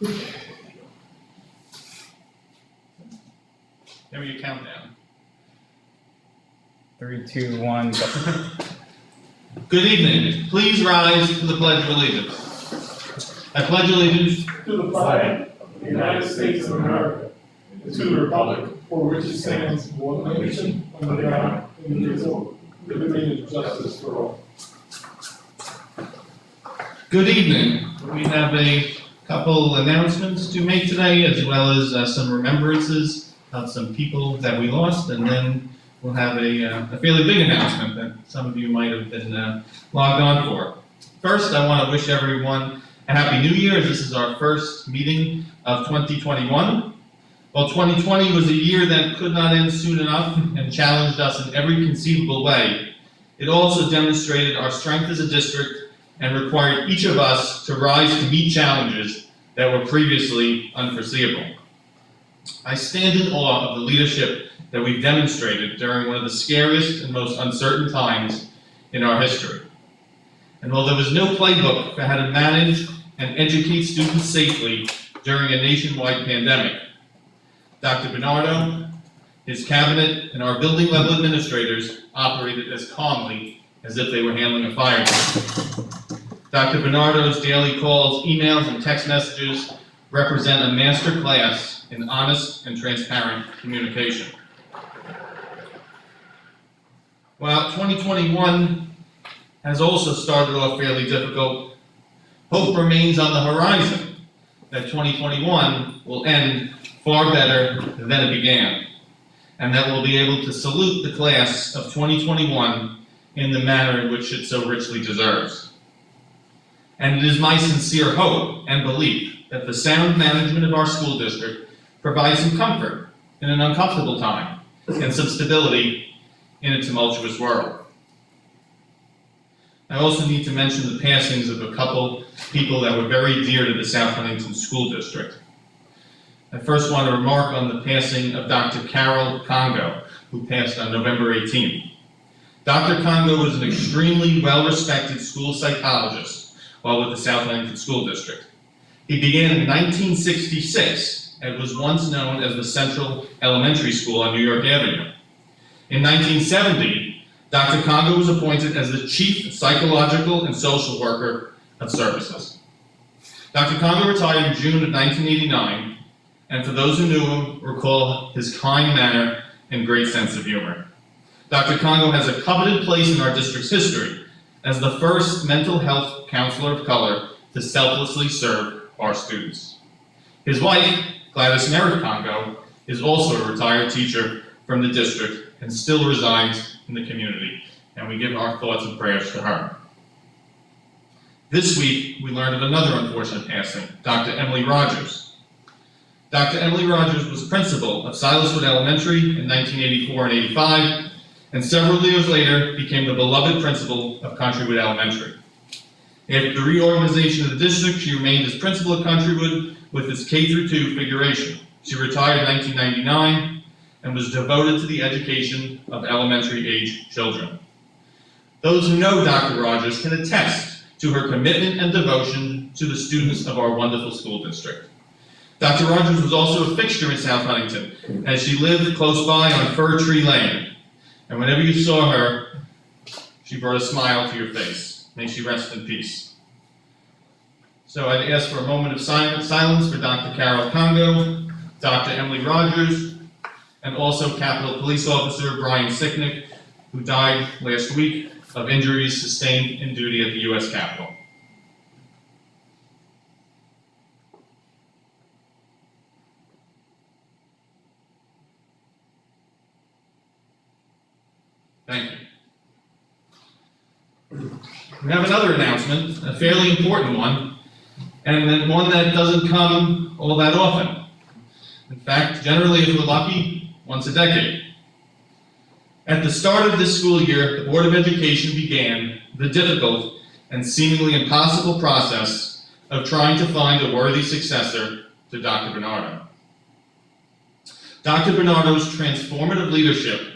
Give me a countdown. 3, 2, 1, go. Good evening. Please rise to the Pledge of Allegiance. I pledge allegiance to the flag of the United States of America, and to the republic for which it stands, one nation, under God, indivisible, with liberty and justice for all. Good evening. We have a couple announcements to make today, as well as some remembrances of some people that we lost, and then we'll have a fairly big announcement that some of you might have been logged on for. First, I want to wish everyone a Happy New Year, as this is our first meeting of 2021. While 2020 was a year that could not end soon enough and challenged us in every conceivable way, it also demonstrated our strength as a district and required each of us to rise to meet challenges that were previously unforeseeable. I stand in awe of the leadership that we've demonstrated during one of the scariest and most uncertain times in our history. And while there was no playbook for how to manage and educate students safely during a nationwide pandemic, Dr. Bernardo, his cabinet, and our building level administrators operated as calmly as if they were handling a fire drill. Dr. Bernardo's daily calls, emails, and text messages represent a master class in honest and transparent communication. While 2021 has also started off fairly difficult, hope remains on the horizon that 2021 will end far better than it began, and that we'll be able to salute the class of 2021 in the manner in which it so richly deserves. And it is my sincere hope and belief that the sound management of our school district provides some comfort in an uncomfortable time and some stability in a tumultuous world. I also need to mention the passings of a couple people that were very dear to the South Huntington School District. I first want to remark on the passing of Dr. Carol Congo, who passed on November 18th. Dr. Congo was an extremely well-respected school psychologist while with the South Huntington School District. He began in 1966 and was once known as the Central Elementary School on New York Avenue. In 1970, Dr. Congo was appointed as the Chief Psychological and Social Worker of Services. Dr. Congo retired in June of 1989, and for those who knew him, recall his kind manner and great sense of humor. Dr. Congo has a coveted place in our district's history as the first mental health counselor of color to selflessly serve our students. His wife, Gladys Merritt Congo, is also a retired teacher from the district and still resides in the community, and we give our thoughts and prayers to her. This week, we learned of another unfortunate passing, Dr. Emily Rogers. Dr. Emily Rogers was principal of Silaswood Elementary in 1984 and 85, and several years later became the beloved principal of Countrywood Elementary. After the reorganization of the district, she remained as principal of Countrywood with its K-2 configuration. She retired in 1999 and was devoted to the education of elementary-age children. Those who know Dr. Rogers can attest to her commitment and devotion to the students of our wonderful school district. Dr. Rogers was also a fixture in South Huntington, as she lived close by on Fir Tree Lane. And whenever you saw her, she brought a smile to your face. May she rest in peace. So I'd ask for a moment of silence for Dr. Carol Congo, Dr. Emily Rogers, and also Capitol Police Officer Brian Sicknick, who died last week of injuries sustained in duty at the U.S. Capitol. Thank you. We have another announcement, a fairly important one, and then one that doesn't come all that often. In fact, generally, if we're lucky, once a decade. At the start of this school year, the Board of Education began the difficult and seemingly impossible process of trying to find a worthy successor to Dr. Bernardo. Dr. Bernardo's transformative leadership,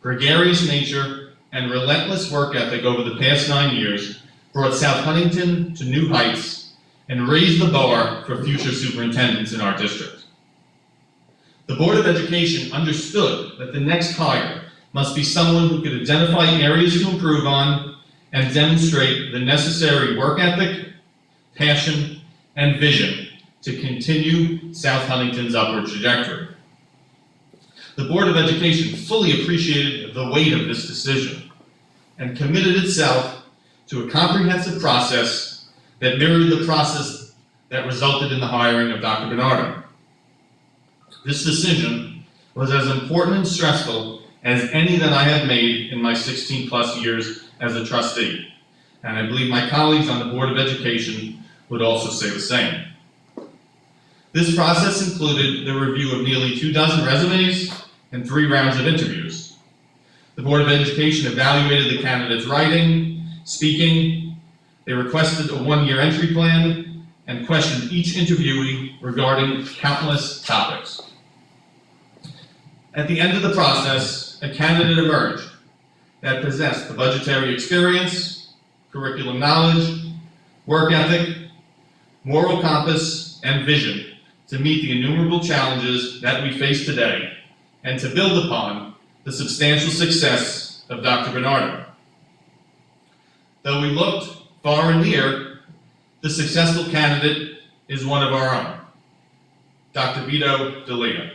gregarious nature, and relentless work ethic over the past 9 years brought South Huntington to new heights and raise the bar for future superintendents in our district. The Board of Education understood that the next hire must be someone who could identify areas to improve on and demonstrate the necessary work ethic, passion, and vision to continue South Huntington's upward trajectory. The Board of Education fully appreciated the weight of this decision and committed itself to a comprehensive process that mirrored the process that resulted in the hiring of Dr. Bernardo. This decision was as important and stressful as any that I have made in my 16+ years as a trustee, and I believe my colleagues on the Board of Education would also say the same. This process included the review of nearly 24 resumes and 3 rounds of interviews. The Board of Education evaluated the candidates' writing, speaking. They requested a 1-year entry plan and questioned each interviewee regarding countless topics. At the end of the process, a candidate emerged that possessed the budgetary experience, curriculum knowledge, work ethic, moral compass, and vision to meet the innumerable challenges that we face today and to build upon the substantial success of Dr. Bernardo. Though we looked far and near, the successful candidate is one of our own, Dr. Vito D'Elia.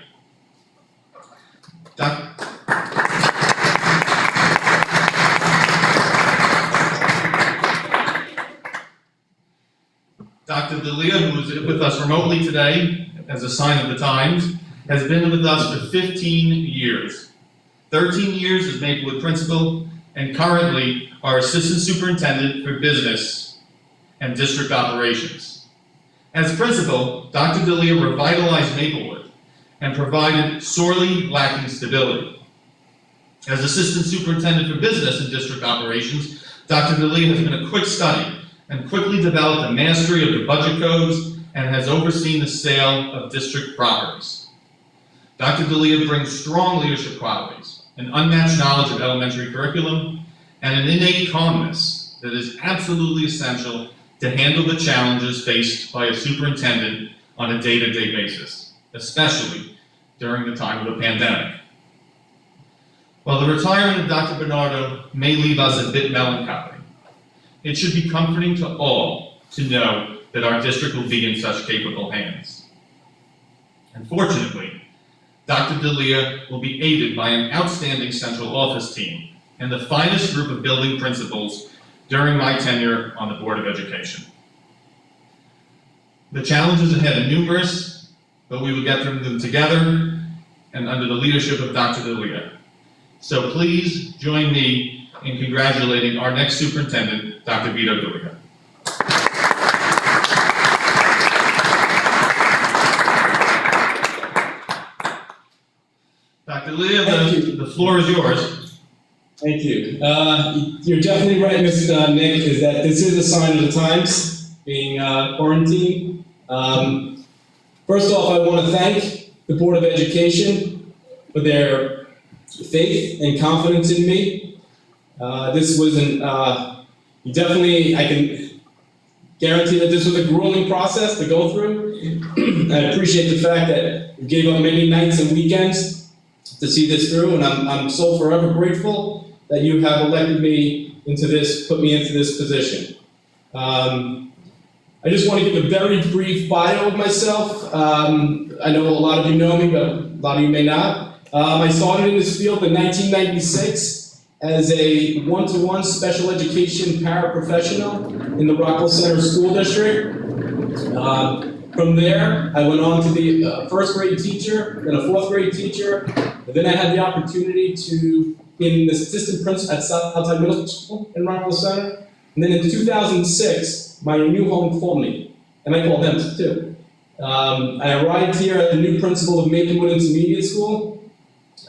Dr. D'Elia, who is with us remotely today as a sign of the times, has been with us for 15 years. 13 years as Maplewood principal, and currently our Assistant Superintendent for Business and District Operations. As principal, Dr. D'Elia revitalized Maplewood and provided sorely lacking stability. As Assistant Superintendent for Business and District Operations, Dr. D'Elia has been a quick study and quickly developed a mastery of the budget codes and has overseen the sale of district properties. Dr. D'Elia brings strong leadership qualities, an unmatched knowledge of elementary curriculum, and an innate calmness that is absolutely essential to handle the challenges faced by a superintendent on a day-to-day basis, especially during the time of a pandemic. While the retirement of Dr. Bernardo may leave us a bit melancholy, it should be comforting to all to know that our district will be in such capable hands. Unfortunately, Dr. D'Elia will be aided by an outstanding central office team and the finest group of building principals during my tenure on the Board of Education. The challenges ahead are numerous, but we will get through them together and under the leadership of Dr. D'Elia. So please join me in congratulating our next superintendent, Dr. Vito D'Elia. Dr. D'Elia, the floor is yours. Thank you. You're definitely right, Mr. Nick, is that this is a sign of the times, being quarantined. First off, I want to thank the Board of Education for their faith and confidence in me. This was I can guarantee that this was a grueling process to go through. I appreciate the fact that you gave up many nights and weekends to see this through, and I'm so forever grateful that you have elected me into this, put me into this position. I just want to give a very brief bio of myself. I know a lot of you know me, but a lot of you may not. I started in this field in 1996 as a one-to-one special education paraprofessional in the Rockville Center School District. From there, I went on to be a first grade teacher, then a 4th grade teacher, and then I had the opportunity to be an assistant principal at Southside Middle School in Rockville Center. And then in 2006, my new home called me, and I called them too. I arrived here as the new principal of Maplewood Intermediate School.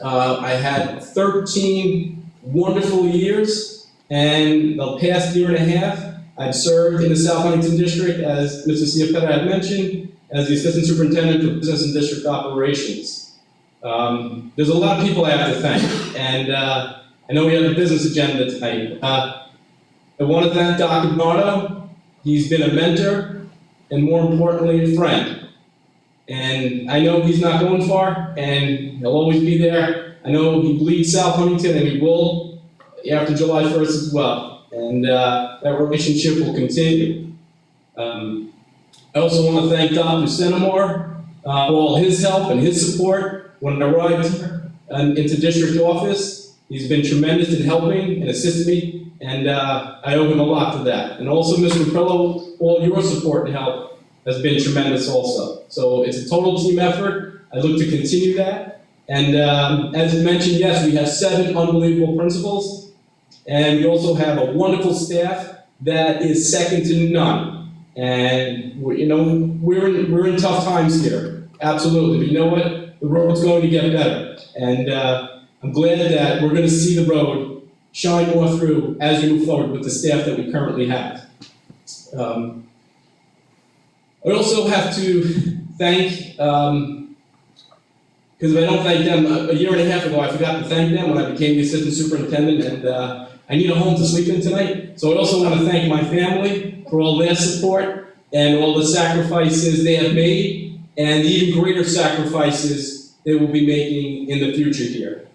I had 13 wonderful years, and the past year and a half, I've served in the South Huntington District, as Mr. Ciapetta had mentioned, as the Assistant Superintendent for Business and District Operations. There's a lot of people I have to thank, and I know we have a business agenda tonight. I want to thank Dr. Bernardo. He's been a mentor, and more importantly, a friend. And I know he's not going far, and he'll always be there. I know he bleeds South Huntington, and he will after July 1st as well. And that relationship will continue. I also want to thank Dr. Senamore for all his help and his support when I arrived here into district office. He's been tremendous in helping and assisting me, and I owe him a lot for that. And also, Mr. Caprillo, all your support and help has been tremendous also. So it's a total team effort. I look to continue that. And as mentioned, yes, we have 7 unbelievable principals, and we also have a wonderful staff that is second to none. And we're in tough times here, absolutely. But you know what? The road's going to get better, and I'm glad that we're going to see the road shine more through as we move forward with the staff that we currently have. I also have to thank, because if I don't thank them, a year and a half ago I forgot to thank them when I became the assistant superintendent, and I need a home to sleep in tonight. So I also want to thank my family for all their support and all the sacrifices they have made, and the even greater sacrifices they will be making in the future here.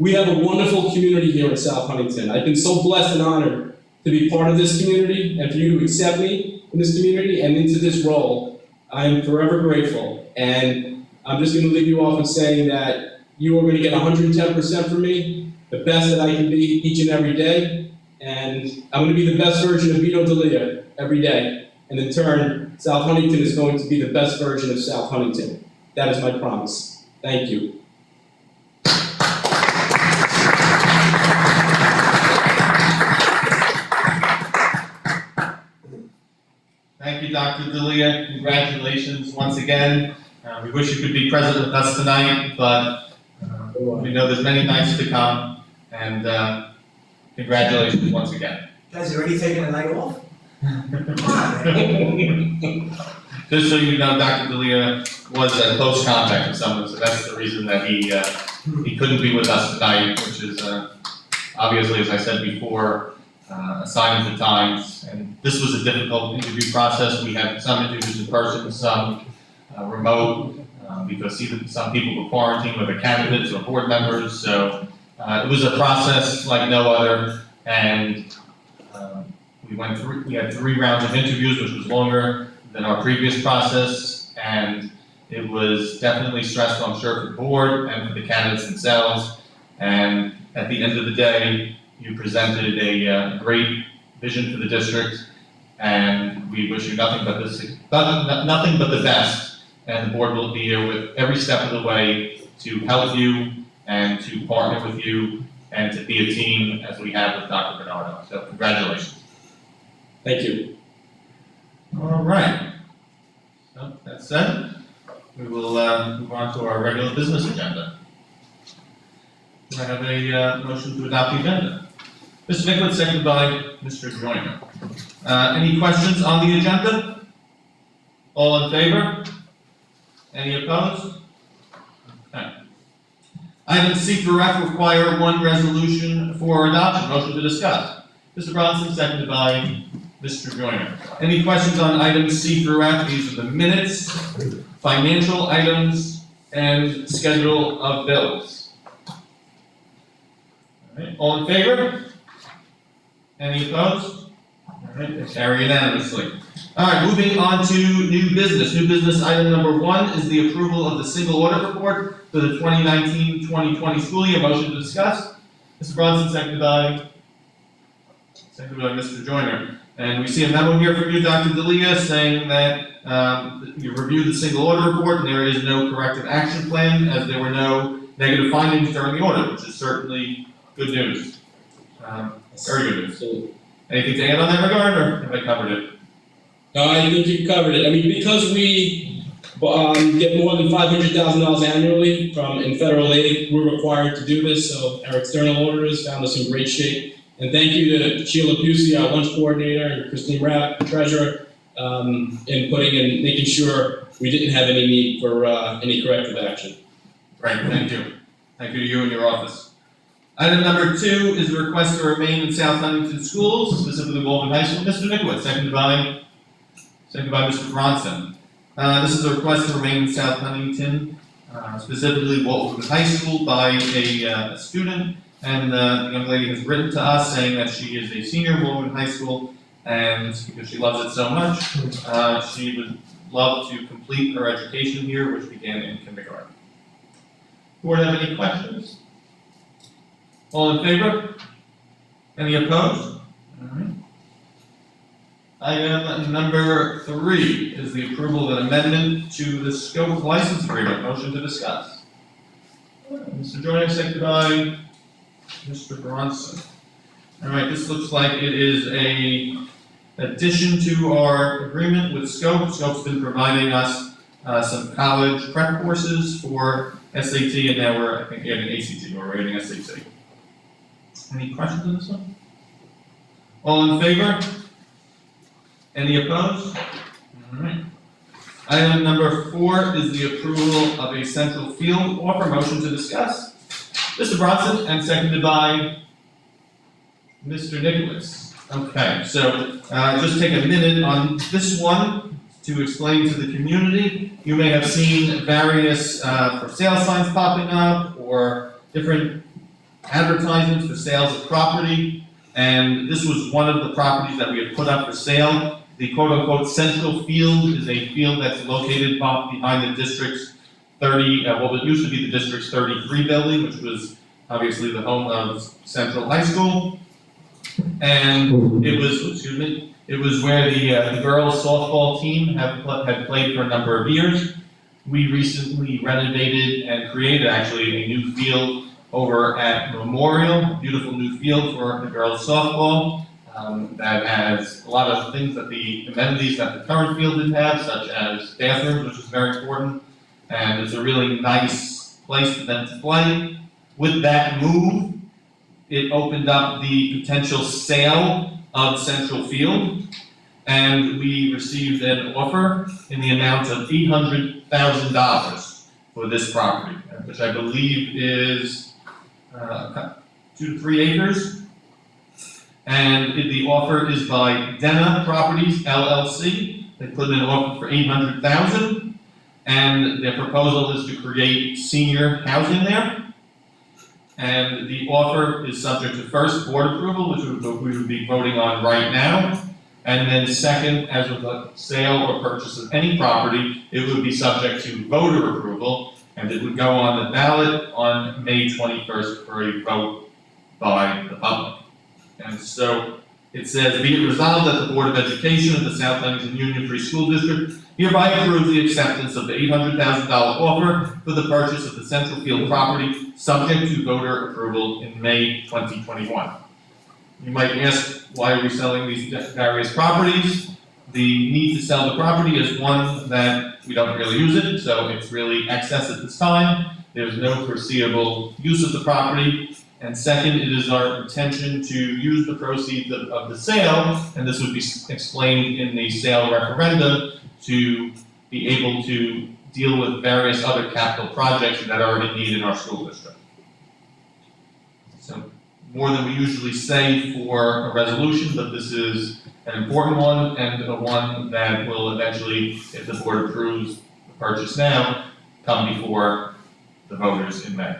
We have a wonderful community here in South Huntington. I've been so blessed and honored to be part of this community and for you to accept me in this community and into this role. I'm forever grateful. And I'm just going to leave you off with saying that you are going to get 110% from me, the best that I can be each and every day. And I'm going to be the best version of Vito D'Elia every day. And in turn, South Huntington is going to be the best version of South Huntington. That is my promise. Thank you. Thank you, Dr. D'Elia. Congratulations once again. We wish you could be present with us tonight, but we know there's many nights to come, and congratulations once again. Guys, you already taking a night off? Just so you know, Dr. D'Elia was a close contact with someone, so that's the reason that he couldn't be with us tonight, which is obviously, as I said before, a sign of the times. And this was a difficult interview process. We had some interviews in person, some remote, because even some people were quarantined with the candidates or board members. So it was a process like no other. And we had 3 rounds of interviews, which was longer than our previous process. And it was definitely stressful, I'm sure, for the board and for the candidates themselves. And at the end of the day, you presented a great vision for the district, and we wish you nothing but the best. And the board will be here with every step of the way to help you and to partner with you and to be a team as we have with Dr. Bernardo. So congratulations. Thank you. All right. So that said, we will move on to our regular business agenda. Do I have a motion to adopt the agenda? Mr. Nicholas, seconded by Mr. Joyner. Any questions on the agenda? All in favor? Any opposed? Okay. Item C through F require 1 resolution for adoption. Motion to discuss. Mr. Bronson, seconded by Mr. Joyner. Any questions on items C through F? These are the minutes, financial items, and schedule of bills. All right. All in favor? Any opposed? All right, they carry unanimously. All right, moving on to new business. New business item number 1 is the approval of the single audit report for the 2019-2020 school year. Motion to discuss. Mr. Bronson, seconded by Mr. Joyner. And we see a memo here from you, Dr. D'Elia, saying that you reviewed the single audit report and there is no corrective action plan as there were no negative findings during the audit, which is certainly good news. Very good news. Anything to add on that regard, or have I covered it? No, I think you covered it. I mean, because we get more than $500,000 annually in federal aid, we're required to do this. So our external auditors found us in great shape. And thank you to Sheila Busey, our lunch coordinator, and Christine Rapp, treasurer, in making sure we didn't have any need for any corrective action. Right, thank you. Thank you to you and your office. Item number 2 is a request to remain in South Huntington schools, specifically Walden High School. Mr. Nicollet, seconded by Mr. Bronson. This is a request to remain in South Huntington, specifically Walden High School by a student, and the young lady has written to us saying that she is a senior in Walden High School, and because she loves it so much, she would love to complete her education here, which began in kindergarten. Board have any questions? All in favor? Any opposed? All right. Item number 3 is the approval of an amendment to the scope license agreement. Motion to discuss. Mr. Joyner, seconded by Mr. Bronson. All right, this looks like it is a addition to our agreement with Scope. Scope's been providing us some college prep courses for SAT, and now we're, I think, adding ACT, or we're adding SAT. Any questions on this one? All in favor? Any opposed? All right. Item number 4 is the approval of a central field offer. Motion to discuss. Mr. Bronson, and seconded by Mr. Nicholas. Okay, so just take a minute on this one to explain to the community. You may have seen various for sale signs popping up or different advertisements for sales of property, and this was one of the properties that we had put up for sale. The quote-unquote central field is a field that's located behind the district's what used to be the district's 33 building, which was obviously the home of Central High School. And it was where the girls softball team had played for a number of years. We recently renovated and created actually a new field over at Memorial, beautiful new field for the girls softball. That has a lot of things that the amenities that the current field didn't have, such as bathrooms, which is very important, and it's a really nice place for them to play. With that move, it opened up the potential sale of Central Field, and we received an offer in the amount of $800,000 for this property, which I believe is 2 to 3 acres. And the offer is by Denna Properties LLC. They put in an offer for $800,000, and their proposal is to create senior housing there. And the offer is subject to first board approval, which we would be voting on right now. And then second, as with the sale or purchase of any property, it would be subject to voter approval, and it would go on the ballot on May 21st for a vote by the public. And so it says, be it resolved that the Board of Education of the South Huntington Union Free School District hereby approves the acceptance of the $800,000 offer for the purchase of the Central Field property, subject to voter approval in May 2021. You might ask, why are we selling these various properties? The need to sell the property is one that we don't really use it, so it's really excess at this time. There's no foreseeable use of the property. And second, it is our intention to use the proceeds of the sale, and this would be explained in the sale referendum, to be able to deal with various other capital projects that are in need in our school district. So, more than we usually say for a resolution, but this is an important one, and one that will eventually, if the board approves the purchase now, come before the voters in May.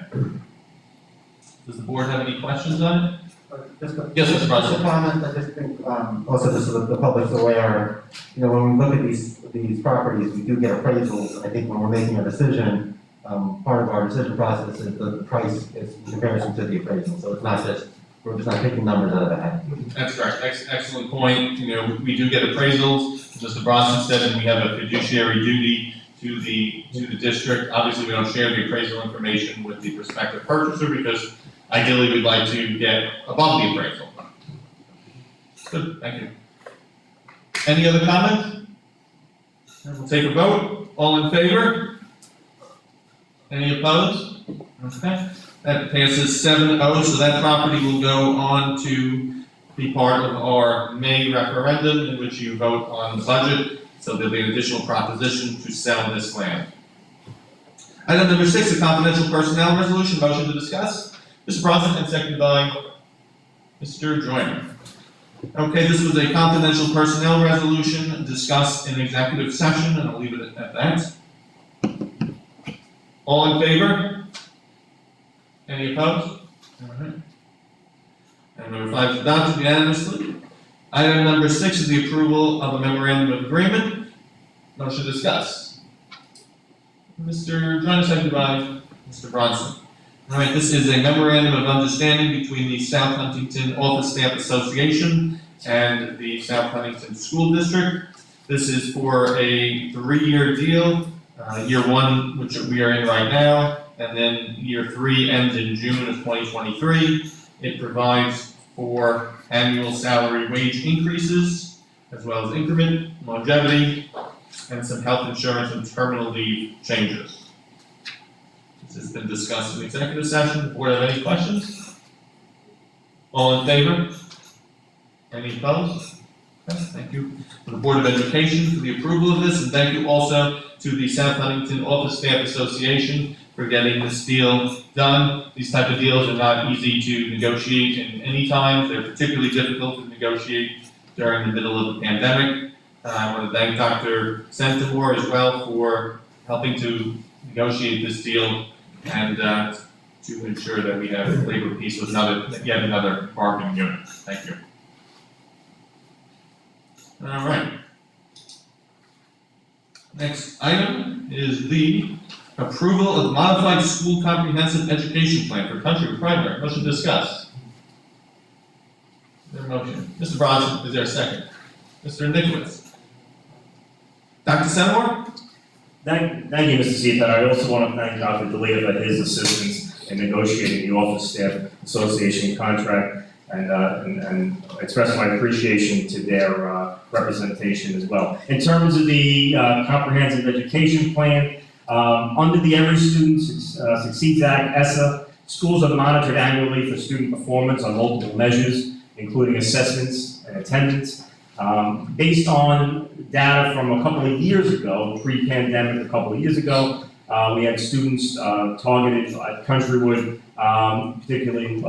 Does the board have any questions on it? Yes, Mr. Just President. a comment, I just think, also just so that the public's aware, when we look at these properties, we do get appraisals. I think when we're making a decision, part of our decision process is the price is in comparison to the appraisal. So it's not just, we're just not picking numbers out of the hat. That's correct. Excellent point. We do get appraisals, as Mr. Bronson said, and we have a fiduciary duty to the district. Obviously, we don't share the appraisal information with the prospective purchaser because ideally we'd like to get above the appraisal. Good, thank you. Any other comments? We'll take a vote. All in favor? Any opposed? Okay. That passes 7-0, so that property will go on to be part of our May referendum in which you vote on the budget. So there'll be an additional proposition to sell this land. Item number 6, a confidential personnel resolution. Motion to discuss. Mr. Bronson, and seconded by Mr. Joyner. Okay, this was a confidential personnel resolution discussed in executive session, and I'll leave it at that. All in favor? Any opposed? All right. And number 5 is adopted unanimously. Item number 6 is the approval of a memorandum of agreement. Motion to discuss. Mr. Joyner, seconded by Mr. Bronson. All right, this is a memorandum of understanding between the South Huntington Office Staff Association and the South Huntington School District. This is for a 3-year deal, year 1, which we are in right now, and then year 3 ends in June of 2023. It provides for annual salary wage increases, as well as increment, longevity, and some health insurance and terminal leave changes. This has been discussed in executive session. Board have any questions? All in favor? Any opposed? Okay, thank you to the Board of Education for the approval of this, and thank you also to the South Huntington Office Staff Association for getting this deal done. These type of deals are not easy to negotiate in any time. They're particularly difficult to negotiate during the middle of the pandemic. I want to thank Dr. Centimore as well for helping to negotiate this deal and to ensure that we have labor peace with yet another bargaining unit. Thank you. All right. Next item is the approval of modified school comprehensive education plan for country or primary. Motion to discuss. Is there a motion? Mr. Bronson, is there a second? Mr. Nicholas. Dr. Centimore? Thank you, Mr. Seaton. I also want to thank Dr. DeLeo for his assistance in negotiating the Office Staff Association contract and express my appreciation to their representation as well. In terms of the comprehensive education plan, under the Every Student Succeeds Act, ESSA, schools are monitored annually for student performance on multiple measures, including assessments and attendance. Based on data from a couple of years ago, pre-pandemic a couple of years ago, we had students targeted at Countrywood, particularly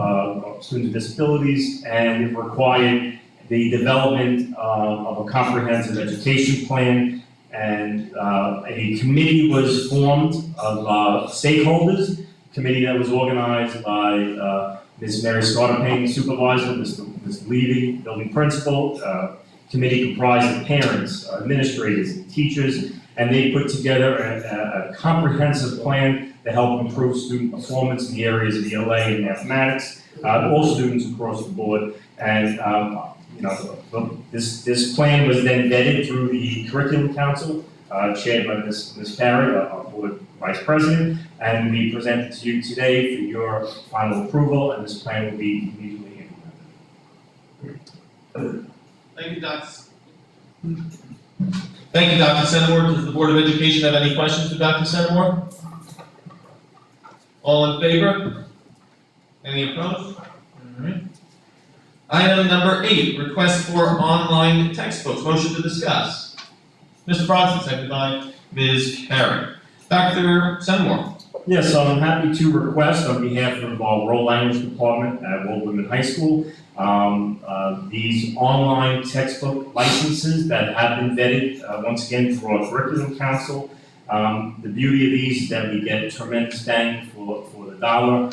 students with disabilities, and required the development of a comprehensive education plan. And a committee was formed of stakeholders, a committee that was organized by Ms. Mary Scartapane, supervisor, Mr. Levy, building principal, committee comprised of parents, administrators, and teachers, and they put together a comprehensive plan to help improve student performance in the areas of ELA and mathematics, all students across the board. And this plan was then vetted through the Curriculum Council, chaired by Ms. Carey, our board vice president, and we present it to you today for your final approval, and this plan will be immediately implemented. Thank you, Dr. Thank you, Dr. Centimore. Does the Board of Education have any questions for Dr. Centimore? All in favor? Any opposed? All right. Item number 8, request for online textbooks. Motion to discuss. Mr. Bronson, seconded by Ms. Carey. Dr. Centimore. Yes, so I'm happy to request on behalf of our World Language Department at Woodland High School, these online textbook licenses that have been vetted, once again, through our Curriculum Council. The beauty of these is that we get tremendous bang for the dollar.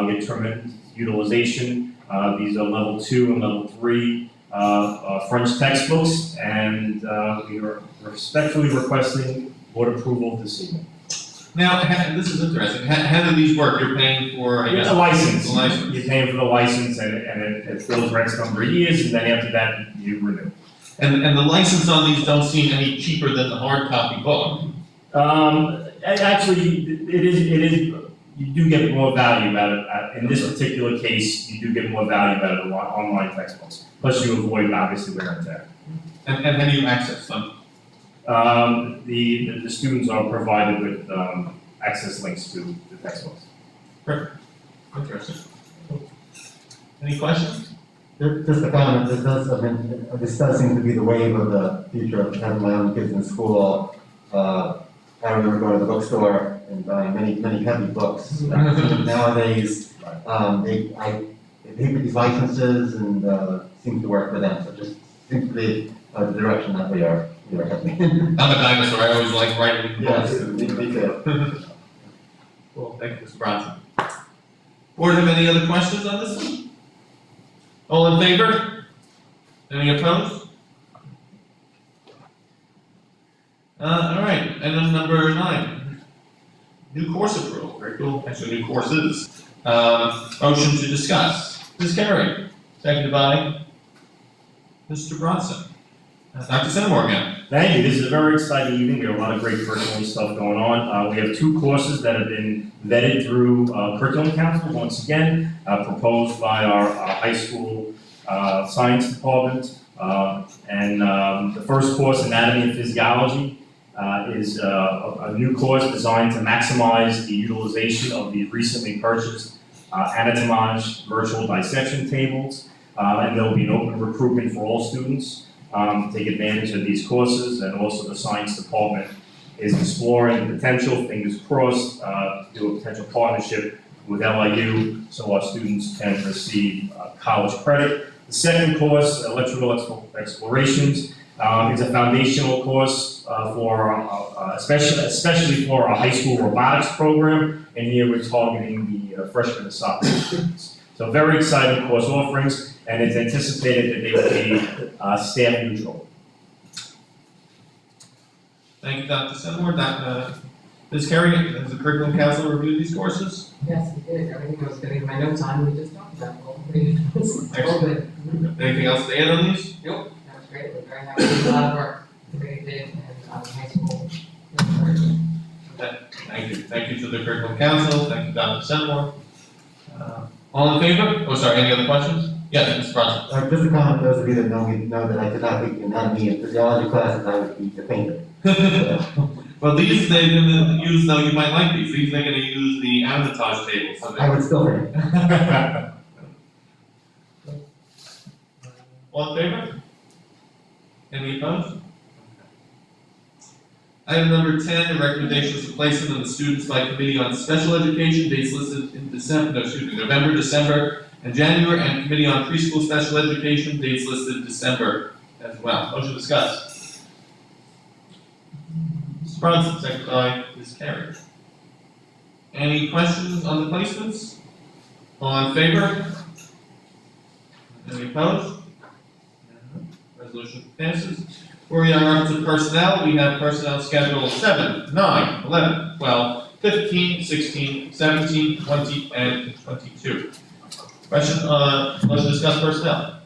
We get tremendous utilization. These are level 2 and level 3 French textbooks, and we are respectfully requesting board approval this evening. Now, this is interesting. How do these work? You're paying for, I guess, It's a license. the license. You're paying for the license, and it goes for X number of years, and then after that, you renew. And the license on these don't seem any cheaper than the hard copy book. Actually, it is, you do get more value out of it. In this particular case, you do get more value out of the online textbooks. Plus, you avoid, obviously, wear and tear. And how do you access them? The students are provided with access links to the textbooks. Perfect. Interesting. Any questions? Just a comment, this does seem to be the wave of the future of having my own kids in school. I remember going to the bookstore and buying many heavy books. Nowadays, They pay for these licenses and, seems to work for them, so just seems to be, the direction that we are heading. I'm a dinosaur, I always like writing Yes, components. me too. Cool, thank you, Mr. Bronson. Board have any other questions on this one? All in favor? Any opposed? All right, item number 9. New course approval, very cool, actually new courses. Motion to discuss. Ms. Carey, seconded by Mr. Bronson. Dr. Seymour again. Thank you. This is a very exciting evening. We have a lot of great curriculum stuff going on. We have 2 courses that have been vetted through Curriculum Council, once again, proposed by our high school science department. The first course, Anatomy and Physiology, is a new course designed to maximize the utilization of the recently purchased Anatomage virtual dissection tables. And there will be an open recruitment for all students. Take advantage of these courses, and also the science department is exploring the potential, fingers crossed, to do a potential partnership with LIU so our students can receive college credit. The second course, Electrical Explorations, is a foundational course especially for our high school robotics program, and here we're targeting the freshman and sophomore students. So very exciting course offerings, and it's anticipated that they will be staff neutral. Thank you, Dr. Seymour. Ms. Carey, has the Curriculum Council reviewed these courses? Yes, we did. Everything was good in my notes on, we just talked about all three. All good. Anything else to add on these? Nope, that was great. We're very happy with a lot of work the way they did in high school. Thank you. Thank you to the Curriculum Council. Thank you, Dr. Seymour. All in favor? Oh, sorry, any other questions? Yes, Mr. Bronson. Just a comment, those of you that know me know that I did not take anatomy and physiology classes, I would be the painter. Well, these they're gonna use, though, you might like these. These they're gonna use the Anatomage table. So I would still paint. All in favor? Any opposed? Item number 10, the recommendations for placement of the students by committee on special education, dates listed in November, December, and January, and committee on preschool special education, dates listed in December as well. Motion to discuss. Mr. Bronson, second by Ms. Carey. Any questions on the placements? All in favor? Any opposed? Resolution passes. We are up to personnel. We have personnel scheduled 7, 9, 11, 12, 15, 16, 17, 20, and 22. Question, let's discuss personnel.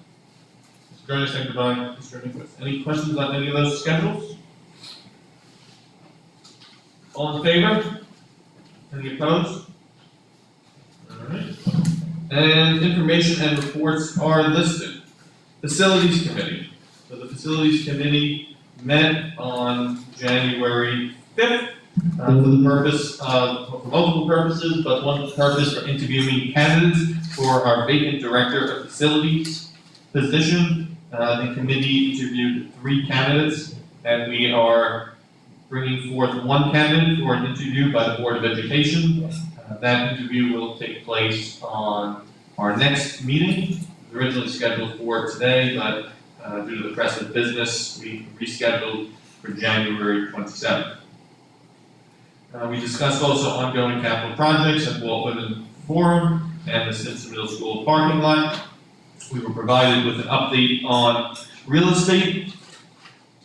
Mr. Joyner, seconded by Mr. Nicholas. Any questions on any of those schedules? All in favor? Any opposed? All right. And information and reports are listed. Facilities Committee. So the Facilities Committee met on January 5th for the purpose of, for multiple purposes, but one purpose for interviewing candidates for our vacant Director of Facilities position. The committee interviewed 3 candidates, and we are bringing forth 1 candidate for an interview by the Board of Education. That interview will take place on our next meeting. It was originally scheduled for today, but due to the press of business, we rescheduled for January 27th. We discussed also ongoing capital projects at Walt Whitman Forum and the Simpson Middle School parking lot. We were provided with an update on real estate,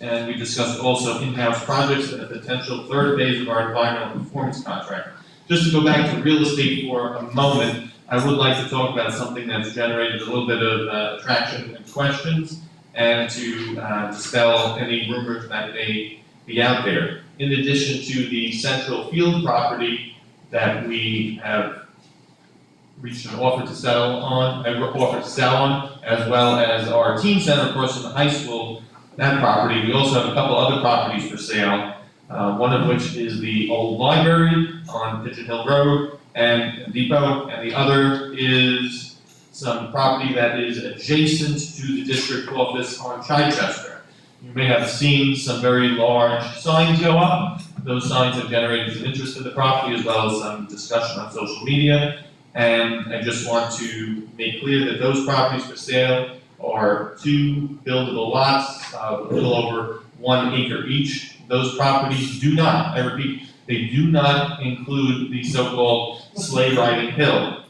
and we discussed also in-house projects and a potential 3rd phase of our environmental performance contract. Just to go back to real estate for a moment, I would like to talk about something that's generated a little bit of attraction and questions, and to dispel any rumors that may be out there. In addition to the Central Field property that we have reached an offer to sell on, as well as our teen center across from the high school, that property, we also have a couple other properties for sale. One of which is the old library on Pigeon Hill Road and Depot, and the other is some property that is adjacent to the district office on Chichester. You may have seen some very large signs go up. Those signs have generated some interest in the property, as well as some discussion on social media. And I just want to make clear that those properties for sale are 2 buildable lots, a little over 1 acre each. Those properties do not, I repeat, they do not include the so-called sleigh riding hill.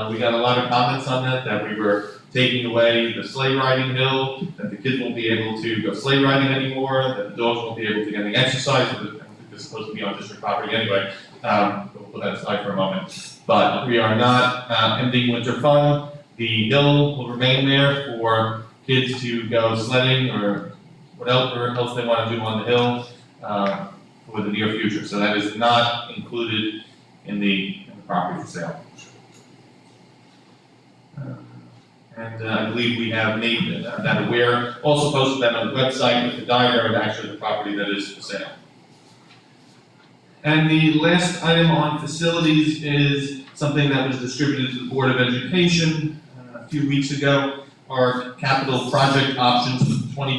We got a lot of comments on that we were taking away the sleigh riding hill, that the kids won't be able to go sleigh riding anymore, that the dogs won't be able to get any exercise. I don't think it's supposed to be on district property anyway. We'll put that aside for a moment. But we are not ending winter fun. The hill will remain there for kids to go sledding or whatever else they want to do on the hill for the near future. So that is not included in the property for sale. And I believe we have made that aware. Also posted that on the website with the diagram of actually the property that is for sale. And the last item on facilities is something that was distributed to the Board of Education a few weeks ago. Our capital project options for the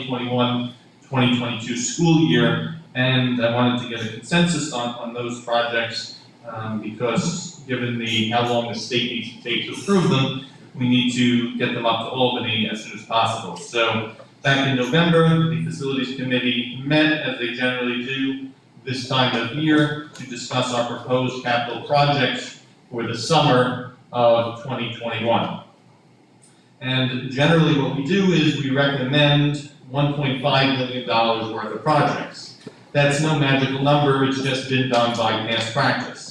2021-2022 school year. And I wanted to get a consensus on those projects because given how long the state needs to take to approve them, we need to get them up to Albany as soon as possible. So back in November, the Facilities Committee met, as they generally do this time of year, to discuss our proposed capital projects for the summer of 2021. And generally what we do is we recommend $1.5 million worth of projects. That's no magical number, it's just been done by past practice.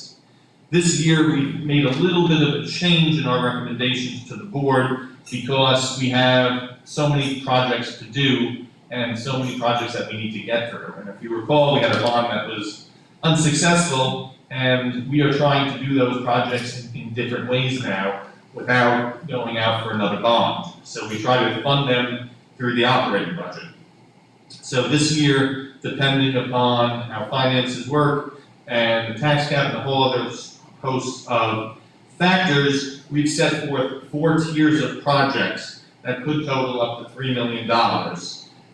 This year we made a little bit of a change in our recommendations to the board because we have so many projects to do and so many projects that we need to get through. And if you recall, we had a bond that was unsuccessful, and we are trying to do those projects in different ways now without going out for another bond. So we try to fund them through the operating budget. So this year, depending upon how finances work and the tax cap and a whole other host of factors, we've set forth 4 tiers of projects that could total up to $3 million.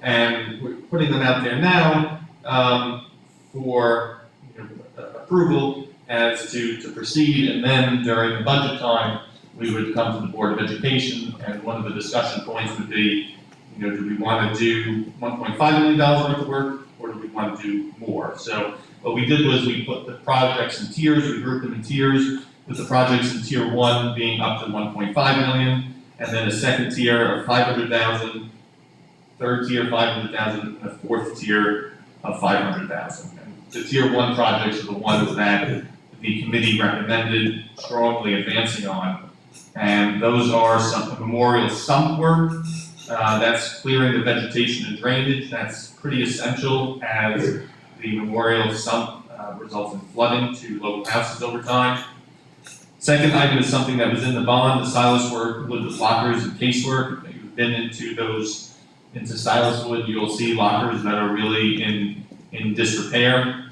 And we're putting them out there now for approval as to proceed, and then during the budget time, we would come to the Board of Education, and one of the discussion points would be, do we want to do $1.5 million worth of work, or do we want to do more? So what we did was we put the projects in tiers, we grouped them in tiers, with the projects in tier 1 being up to $1.5 million, and then a second tier of $500,000, third tier $500,000, and a fourth tier of $500,000. And the tier 1 projects are the ones that the committee recommended strongly advancing on, and those are some memorial sump work. That's clearing the vegetation and drainage. That's pretty essential as the memorial sump results in flooding to local houses over time. Second item is something that was in the bond, the Silas work with the lockers and casework. If you've been into Silas Wood, you'll see lockers that are really in disrepair.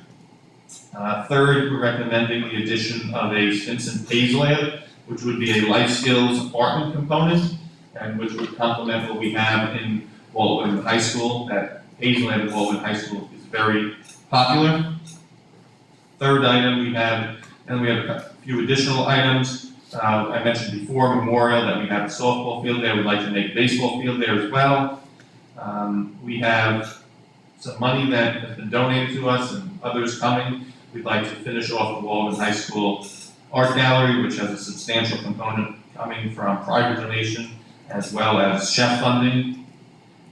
Third, we're recommending the addition of a Vincent Pays Lab, which would be a life skills apartment component, and which would complement what we have in Walton High School. That Pays Lab in Walton High School is very popular. Third item we have a few additional items. I mentioned before, Memorial, that we have a softball field there. We'd like to make a baseball field there as well. We have some money that has been donated to us and others coming. We'd like to finish off the Walton High School Art Gallery, which has a substantial component coming from private donation as well as chef funding.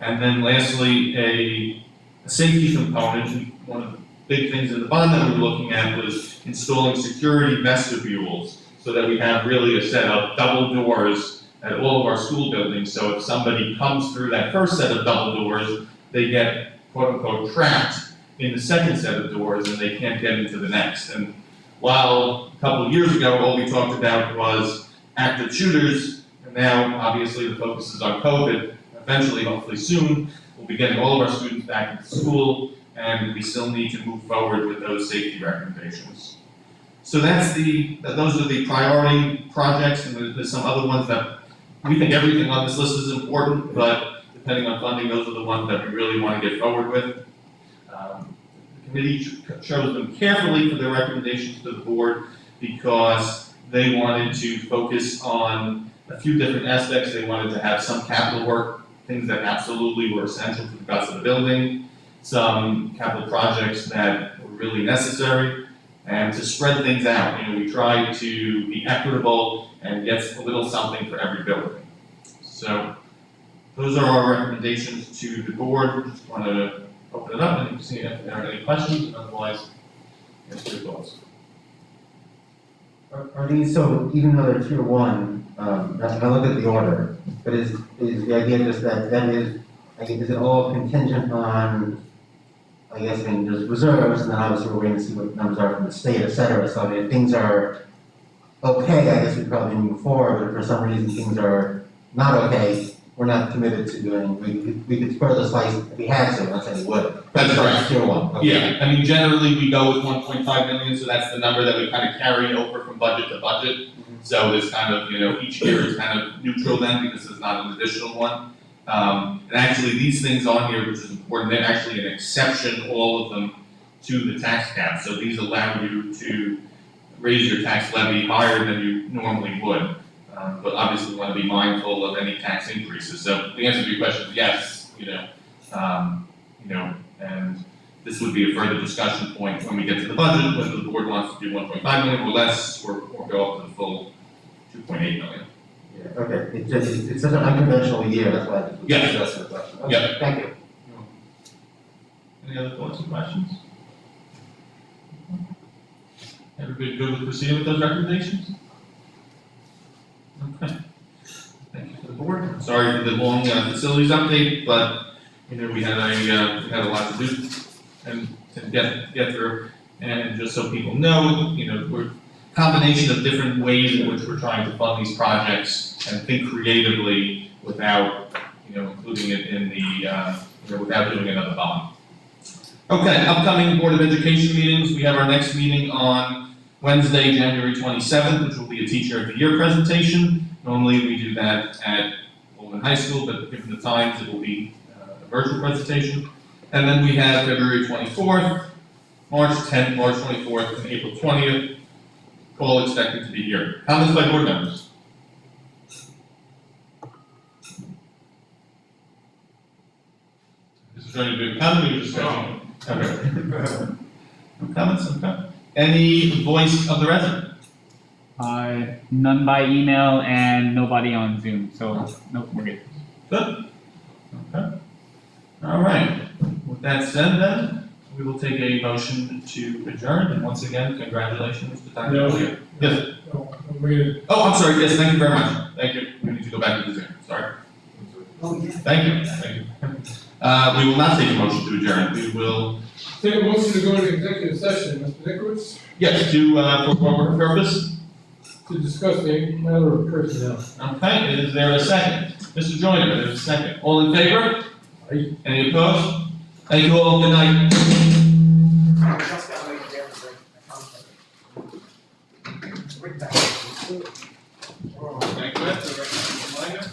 And then lastly, a safety component. One of the big things in the bond that we were looking at was installing security vestibules so that we have really a set of double doors at all of our school buildings. So if somebody comes through that first set of double doors, they get quote unquote trapped in the second set of doors and they can't get into the next. And while a couple of years ago, all we talked about was active shooters, and now obviously the focus is on COVID. Eventually, hopefully soon, we'll be getting all of our students back into school, and we still need to move forward with those safety recommendations. So those are the priority projects, and there's some other ones that we think everything on this list is important, but depending on funding, those are the ones that we really want to get forward with. The committee chose them carefully for their recommendations to the board because They wanted to focus on a few different aspects. They wanted to have some capital work, things that absolutely were essential to the guts of the building, some capital projects that were really necessary, and to spread things out. You know, we tried to be equitable and get a little something for every building. So those are our recommendations to the board. Just want to open it up and see if there are any questions, otherwise, yes, your thoughts. Are these, so even though they're tier one, I look at the order, but is the idea just that is, I guess, is it all contingent on, I guess, I mean, there's reserves, and then obviously we're waiting to see what numbers are from the state, et cetera, so I mean, if things are okay, I guess we probably move forward, but if for some reason things are not okay, we're not committed to doing, we could spur the slice if we had to, let's say we would. That's correct. Tier one, okay. Yeah, I mean, generally, we go with 1.5 million, so that's the number that we kind of carry over from budget to budget. So there's kind of, you know, each year is kind of neutral then, because there's not an additional one. And actually, these things on here, which is important, they're actually an exception, all of them, to the tax cap. So these allow you to raise your tax levy higher than you normally would. But obviously, we want to be mindful of any tax increases. So the answer to your question is yes, and this would be a further discussion point when we get to the budget, whether the board wants to do 1.5 million or less, or go up to the full 2.8 million. Yeah, okay, it's such an unconventional year, that's why. Yeah. That's the question. Okay, Yeah. Thank you. Any other thoughts or questions? Everybody good with proceeding with those recommendations? Okay. Thank you for the board. Sorry for the long facilities update, but we had a lot to do and to get through. And just so people know, we're a combination of different ways in which we're trying to fund these projects and think creatively without, including it in the, without doing another bond. Okay, upcoming Board of Education meetings. We have our next meeting on Wednesday, January 27th, which will be a Teacher of the Year presentation. Normally we do that at Oldham High School, but given the times, it will be a virtual presentation. And then we have February 24th, March 10th, March 24th, and April 20th, all expected to be here. Comments by board members? Is there any big comment or just saying? Okay. No comments? Okay. Any voice of the resident? None by email and nobody on Zoom, so nope, we're good. Good. Okay. All right. With that said, then we will take a motion to adjourn. And once again, congratulations to Dr. No. Julia. Yes. No, we, Oh, I'm sorry. Yes, thank you very much. Thank you. We need to go back to the Zoom. Sorry. Oh, yeah. Thank you. Thank you. We will not take a motion to adjourn. We will, take a motion to go into executive session, Mr. Nickowitz, yes, for what purpose? to discuss the matter of personnel. Okay. Is there a second? Mr. Joyner, there's a second. All in favor? Aye. Any opposed? Thank you all. Good night. Just gotta make it there. Bring back.